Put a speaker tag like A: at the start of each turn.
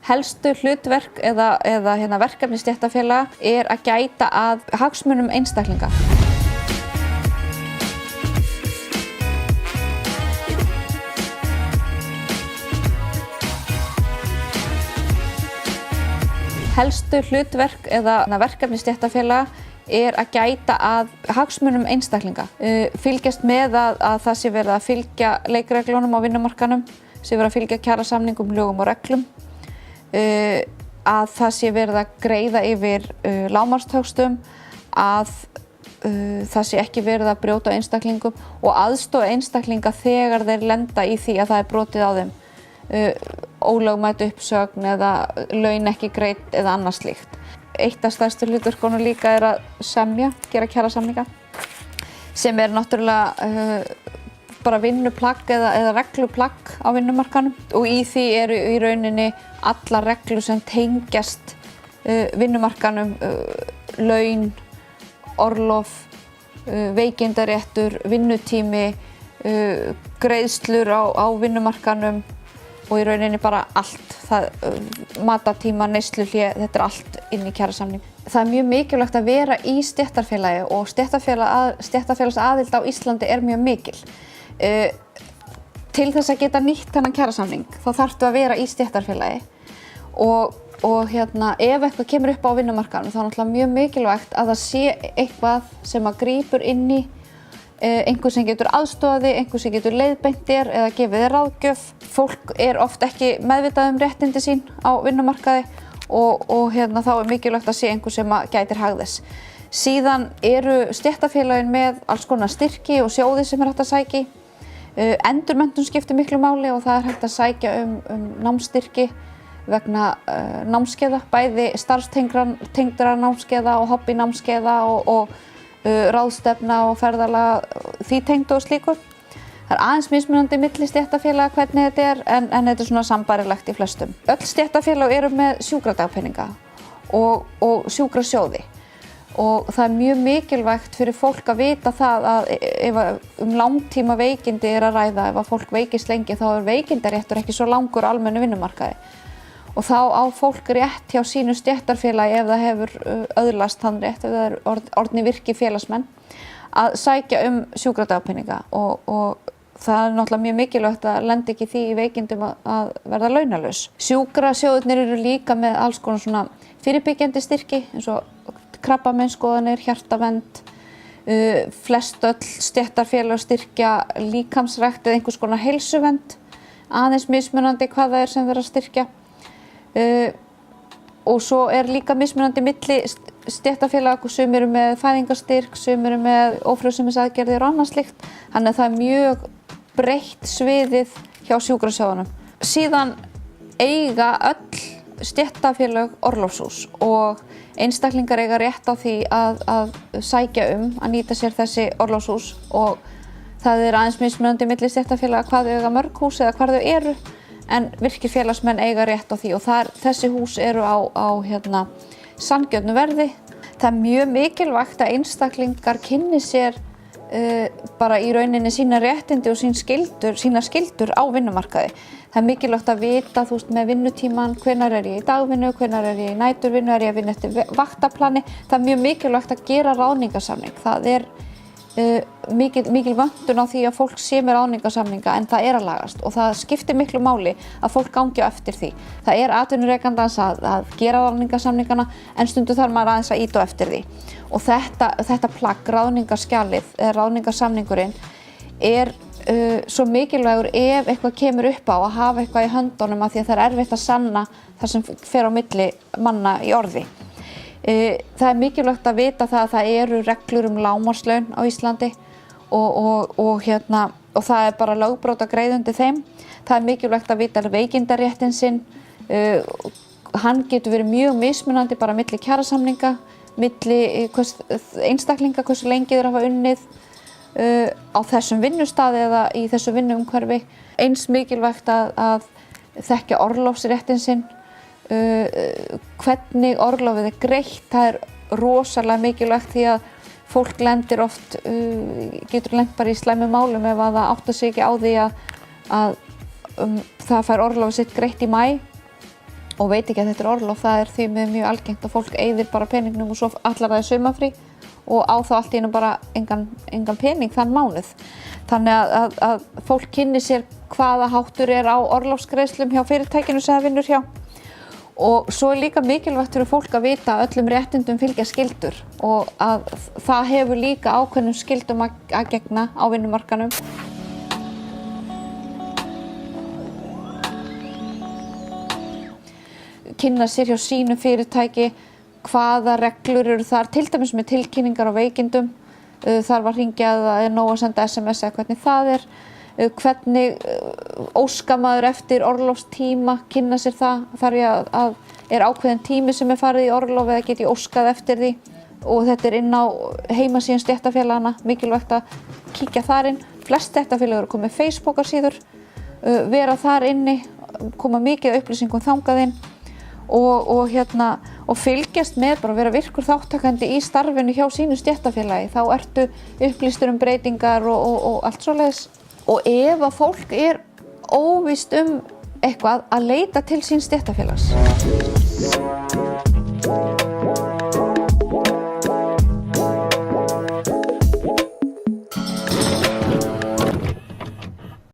A: Helstu hlutverk eða verkefni stéttarfélaga að gæta að hagsmunum einstaklinga. Helstu hlutverk eða verkefni stéttarfélaga að gæta að hagsmunum einstaklinga. Fylgjast með að það sé verið að fylgja leikreglunum á vinnumarkaðnum, sé verið að fylgja kjarasamningum, lögum og reglum, að það sé verið að greiða yfir lágmarksvöxtum, að það sé ekki verið að brjóta á einstaklingum og aðstoða einstaklinga þegar þeir lenda í því að það brotið á þeim, ólögmæt uppsögn eða laun ekki greidd eða annað slíkt. Eitt af stærstu hlutverkunum líka að semja, gera kjarasamninga, sem náttúrulega bara vinnuplagg eða regluplagg á vinnumarkaðnum og í því eru í rauninni allar reglur sem tengjast vinnumarkaðnum, laun, orlof, veikindaréttur, vinnutími, greiðslur á vinnumarkaðnum og í rauninni bara allt. Matartíma, neysluhlé, þetta allt inn í kjarasamning. Það mjög mikilvægt að vera í stéttarfélagi og stéttarfélagsaðild á Íslandi mjög mikil. Til þess að geta nýtt þennan kjarasamning þá þarftu að vera í stéttarfélagi og ef eitthvað kemur upp á vinnumarkaðnum þá náttúrulega mjög mikilvægt að það sé eitthvað sem að grípur inn í, einhver sem getur aðstoðað þig, einhver sem getur leiðbeint þér eða gefið þér ráðgjöf. Fólk oft ekki meðvitað réttindi sín á vinnumarkaði og þá mikilvægt að sé einhver sem gætir hag þess. Síðan eru stéttarfélögin með alls konar styrki og sjóði sem hægt að sækja í. Endurmenntun skiptir miklu máli og það hægt að sækja um námsstyrki vegna námskeiða, bæði starfstengdra námskeiða og hobbynámskeiða og ráðstefna og ferðalaga því tengdu og slíku. Það aðeins mismunandi milli stéttarfélaga hvernig þetta en þetta svona sambærilegt í flestum. Öll stéttarfélög eru með sjúkradagpeninga og sjúkrasjóði. Og það mjög mikilvægt fyrir fólk að vita það að ef langtíma veikindi að ræða, ef fólk veikist lengi þá veikindaréttur ekki svo langur almennu vinnumarkaði. Og þá á fólk rétt hjá sínu stéttarfélagi ef það hefur öðlast þann rétt, ef það orðnir virkir félagsmenn, að sækja sjúkradagpeninga og það náttúrulega mjög mikilvægt að lenda ekki því í veikindum að verða launalaus. Sjúkrasjóðirnir eru líka með alls konar svona fyrirbyggjandi styrki eins og krabbameinsskoðanir, hjartavernd, flest öll stéttarfélög styrkja líkamsrækt eða einhvers konar heilsuvernd, aðeins mismunandi hvað það sem verið að styrkja. Og svo líka mismunandi milli stéttarfélaga, sum eru með fæðingarstyrk, sum eru með ófrjósemisaðgerðir og annað slíkt. Þannig að það mjög breitt sviðið hjá sjúkrasjóðunum. Síðan eiga öll stéttarfélög orlofshús og einstaklingar eiga rétt á því að sækja að nýta sér þessi orlofshús og það aðeins mismunandi milli stéttarfélaga hvað þau eiga mörg hús eða hvar þau eru en virkir félagsmenn eiga rétt á því og þessi hús eru á sanngjörnu verði. Það mjög mikilvægt að einstaklingar kynni sér bara í rauninni sína réttindi og sína skyldur á vinnumarkaði. Það mikilvægt að vita með vinnutíman, hvenær ég í dagvinnu, hvenær ég í næturvinnu, ég að vinna eftir vaktaplani. Það mjög mikilvægt að gera ráðningarsamning. Það mikil vöntun á því að fólk sé með ráðningarsamninga en það að lagast og það skiptir miklu máli að fólk gangi á eftir því. Það atvinnurekandans að gera ráðningarsamningana en stundum þarf maður aðeins að ýta á eftir því. Og þetta plagg, ráðningarskjalið eða ráðningarsamningurinn svo mikilvægur ef eitthvað kemur upp á að hafa eitthvað í höndunum af því að það erfitt að sanna það sem fer á milli manna í orði. Það mikilvægt að vita það að það eru reglur lágmarkslaun á Íslandi og það bara lögbrot að greiða undir þeim. Það mikilvægt að vita veikindaréttinn sinn. Hann getur verið mjög mismunandi bara milli kjarasamninga, milli einstaklinga, hversu lengi þeir hafa unnið á þessum vinnustað eða í þessu vinnuumhverfi. Eins mikilvægt að þekkja orlofsréttinn sinn. Hvernig orlofið greitt, það rosalega mikilvægt því að fólk lendir oft, getur lent bara í slæmum málum ef að það áttar sig ekki á því að það fær orlofið sitt greitt í maí og veit ekki að þetta orlof, það því mjög algengt að fólk eyðir bara peningnum og svo allar það í sumarfrí og á þá allt í einu bara engan pening þann mánuð. Þannig að fólk kynni sér hvaða háttur á orlofsgreiðslum hjá fyrirtækinu sem það vinnur hjá. Og svo líka mikilvægt fyrir fólk að vita að öllum réttindum fylgja skyldur og að það hefur líka ákveðnum skyldum að gegna á vinnumarkaðnum. Kynna sér hjá sínu fyrirtæki hvaða reglur eru þar, til dæmis með tilkynningar á veikindum, þarf að hringja eða nóg að senda SMS eða hvernig það hvernig óskar maður eftir orlofstíma, kynna sér það, þarf ég að ákveðin tími sem farið í orlof eða get ég óskað eftir því og þetta inn á heimasíðum stéttarfélaganna, mikilvægt að kíkja þar inn. Flest stéttarfélög eru komið Facebookarsíður, vera þar inni, koma mikið upplýsingum þangað inn og fylgjast með, bara vera virkur þáttakandi í starfinu hjá sínu stéttarfélagi, þá ertu upplýstur breytingar og allt svoleiðis. Og ef að fólk óvíst eitthvað að leita til síns stéttarfélags.